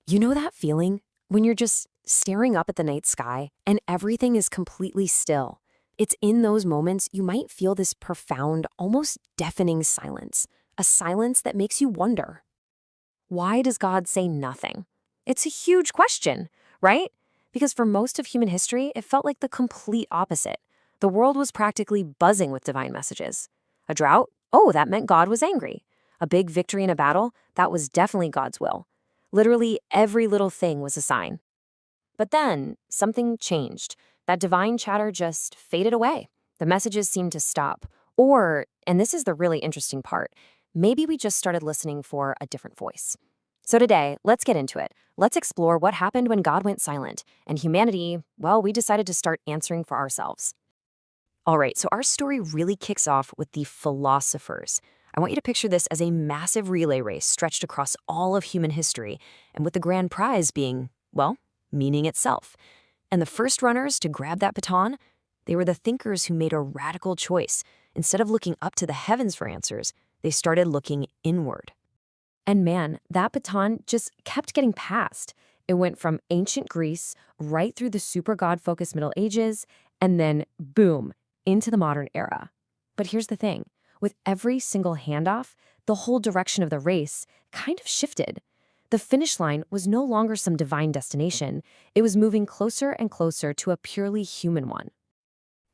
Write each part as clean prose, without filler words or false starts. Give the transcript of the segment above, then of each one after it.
You know that feeling when you're just staring up at the night sky and everything is completely still? It's in those moments you might feel this profound, almost deafening silence, a silence that makes you wonder. Why does God say nothing? It's a huge question, right? Because for most of human history, it felt like the complete opposite. The world was practically buzzing with divine messages. A drought? Oh, that meant God was angry. A big victory in a battle? That was definitely God's will. Literally every little thing was a sign. But then, something changed. That divine chatter just faded away. The messages seemed to stop. Or, and this is the really interesting part, maybe we just started listening for a different voice. So today, let's get into it. Let's explore what happened when God went silent, and humanity, well, we decided to start answering for ourselves. All right, so our story really kicks off with the philosophers. I want you to picture this as a massive relay race stretched across all of human history, and with the grand prize being, well, meaning itself. And the first runners to grab that baton, they were the thinkers who made a radical choice. Instead of looking up to the heavens for answers, they started looking inward. And man, that baton just kept getting passed. It went from ancient Greece right through the super God-focused Middle Ages, and then boom, into the modern era. But here's the thing. With every single handoff, the whole direction of the race kind of shifted. The finish line was no longer some divine destination. It was moving closer and closer to a purely human one.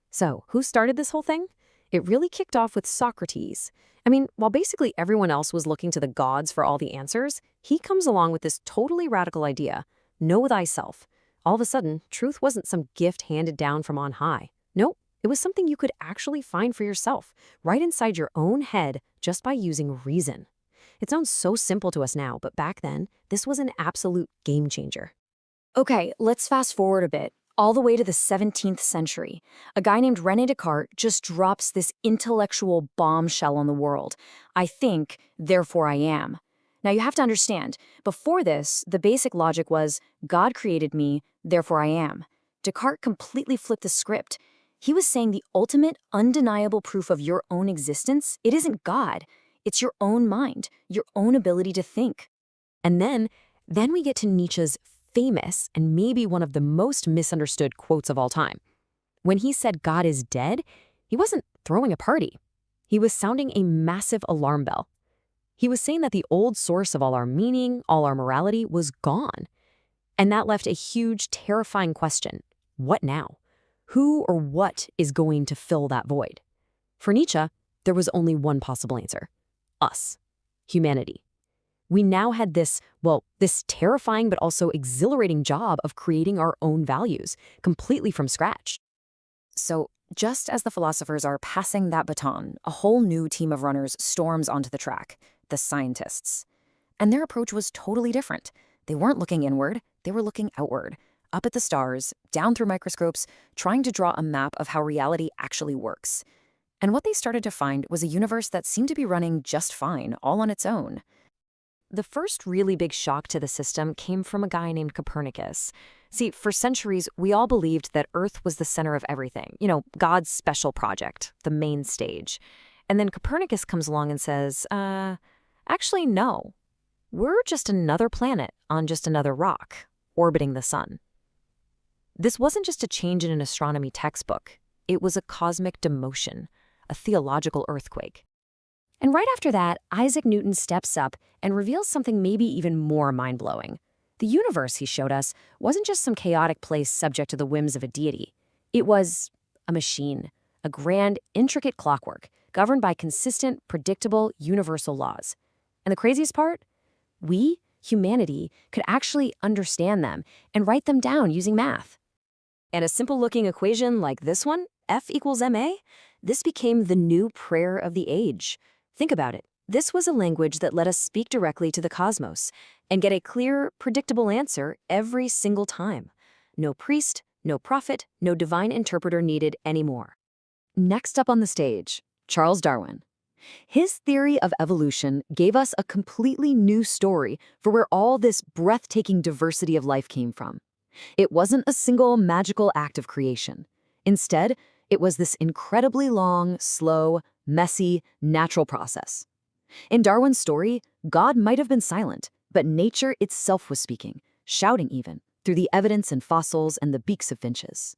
So, who started this whole thing? It really kicked off with Socrates. I mean, while basically everyone else was looking to the gods for all the answers, he comes along with this totally radical idea: know thyself. All of a sudden, truth wasn't some gift handed down from on high. Nope. It was something you could actually find for yourself, right inside your own head, just by using reason. It sounds so simple to us now, but back then, this was an absolute game changer. Okay, let's fast forward a bit, all the way to the 17th century. A guy named René Descartes just drops this intellectual bombshell on the world. I think, therefore I am. Now you have to understand, before this, the basic logic was, God created me, therefore I am. Descartes completely flipped the script. He was saying the ultimate, undeniable proof of your own existence, it isn't God. It's your own mind, your own ability to think. And then we get to Nietzsche's famous and maybe one of the most misunderstood quotes of all time. When he said God is dead, he wasn't throwing a party. He was sounding a massive alarm bell. He was saying that the old source of all our meaning, all our morality was gone. And that left a huge, terrifying question. What now? Who or what is going to fill that void? For Nietzsche, there was only one possible answer. Us. Humanity. We now had this terrifying but also exhilarating job of creating our own values, completely from scratch. So, just as the philosophers are passing that baton, a whole new team of runners storms onto the track, the scientists. And their approach was totally different. They weren't looking inward, they were looking outward, up at the stars, down through microscopes, trying to draw a map of how reality actually works. And what they started to find was a universe that seemed to be running just fine, all on its own. The first really big shock to the system came from a guy named Copernicus. See, for centuries, we all believed that Earth was the center of everything, God's special project, the main stage. And then Copernicus comes along and says, actually, no. We're just another planet on just another rock, orbiting the sun. This wasn't just a change in an astronomy textbook. It was a cosmic demotion, a theological earthquake. And right after that, Isaac Newton steps up and reveals something maybe even more mind-blowing. The universe, he showed us, wasn't just some chaotic place subject to the whims of a deity. It was a machine, a grand, intricate clockwork, governed by consistent, predictable, universal laws. And the craziest part? We, humanity, could actually understand them and write them down using math. And a simple-looking equation like this one, F equals ma, this became the new prayer of the age. Think about it. This was a language that let us speak directly to the cosmos and get a clear, predictable answer every single time. No priest, no prophet, no divine interpreter needed anymore. Next up on the stage, Charles Darwin. His theory of evolution gave us a completely new story for where all this breathtaking diversity of life came from. It wasn't a single magical act of creation. Instead, it was this incredibly long, slow, messy, natural process. In Darwin's story, God might have been silent, But nature itself was speaking, shouting even, through the evidence in fossils and the beaks of finches.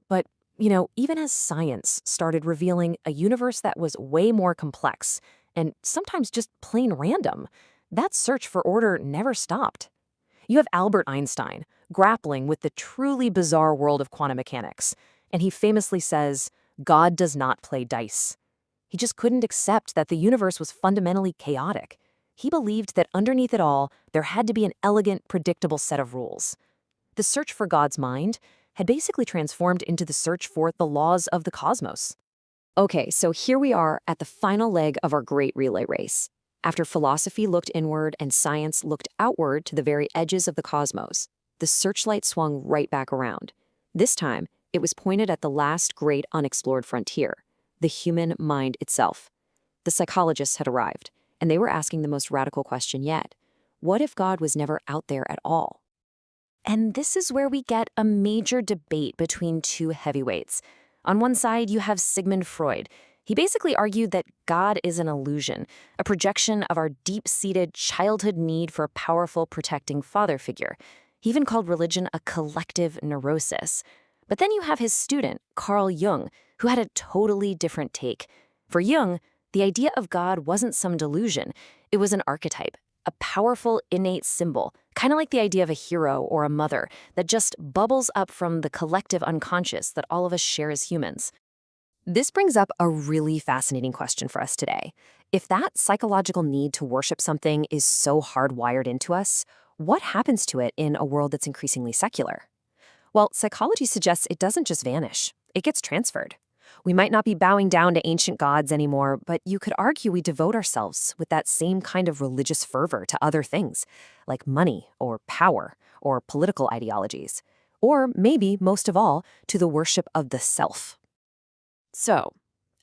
But, even as science started revealing a universe that was way more complex and sometimes just plain random, that search for order never stopped. You have Albert Einstein grappling with the truly bizarre world of quantum mechanics, and he famously says, God does not play dice. He just couldn't accept that the universe was fundamentally chaotic. He believed that underneath it all, there had to be an elegant, predictable set of rules. The search for God's mind had basically transformed into the search for the laws of the cosmos. Okay, so here we are at the final leg of our great relay race. After philosophy looked inward and science looked outward to the very edges of the cosmos, the searchlight swung right back around. This time, it was pointed at the last great unexplored frontier, the human mind itself. The psychologists had arrived, and they were asking the most radical question yet. What if God was never out there at all? And this is where we get a major debate between two heavyweights. On one side, you have Sigmund Freud. He basically argued that God is an illusion, a projection of our deep-seated childhood need for a powerful, protecting father figure. He even called religion a collective neurosis. But then you have his student, Carl Jung, who had a totally different take. For Jung, the idea of God wasn't some delusion. It was an archetype, a powerful, innate symbol, kind of like the idea of a hero or a mother that just bubbles up from the collective unconscious that all of us share as humans. This brings up a really fascinating question for us today. If that psychological need to worship something is so hardwired into us, what happens to it in a world that's increasingly secular? Well, psychology suggests it doesn't just vanish, it gets transferred. We might not be bowing down to ancient gods anymore, but you could argue we devote ourselves with that same kind of religious fervor to other things, like money or power or political ideologies, or maybe, most of all, to the worship of the self. So,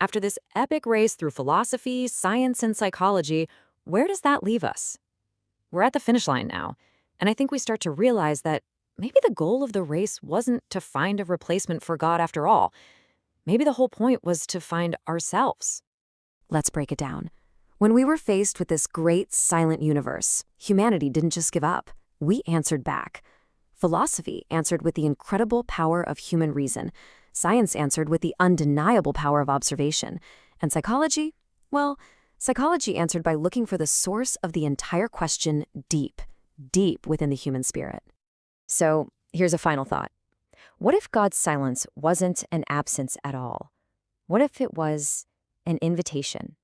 after this epic race through philosophy, science, and psychology, where does that leave us? We're at the finish line now, and I think we start to realize that maybe the goal of the race wasn't to find a replacement for God after all. Maybe the whole point was to find ourselves. Let's break it down. When we were faced with this great silent universe, humanity didn't just give up. We answered back. Philosophy answered with the incredible power of human reason. Science answered with the undeniable power of observation. And psychology? Well, psychology answered by looking for the source of the entire question deep, deep within the human spirit. So, here's a final thought. What if God's silence wasn't an absence at all? What if it was an invitation?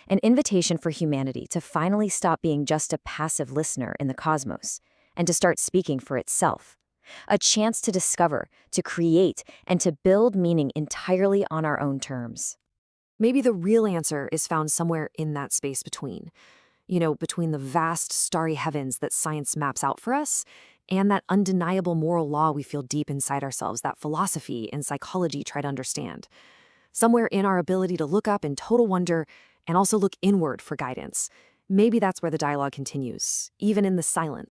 An invitation for humanity to finally stop being just a passive listener in the cosmos and to start speaking for itself. A chance to discover, to create, and to build meaning entirely on our own terms. Maybe the real answer is found somewhere in that space between. Between the vast starry heavens that science maps out for us and that undeniable moral law we feel deep inside ourselves that philosophy and psychology try to understand. Somewhere in our ability to look up in total wonder and also look inward for guidance. Maybe that's where the dialogue continues, even in the silence.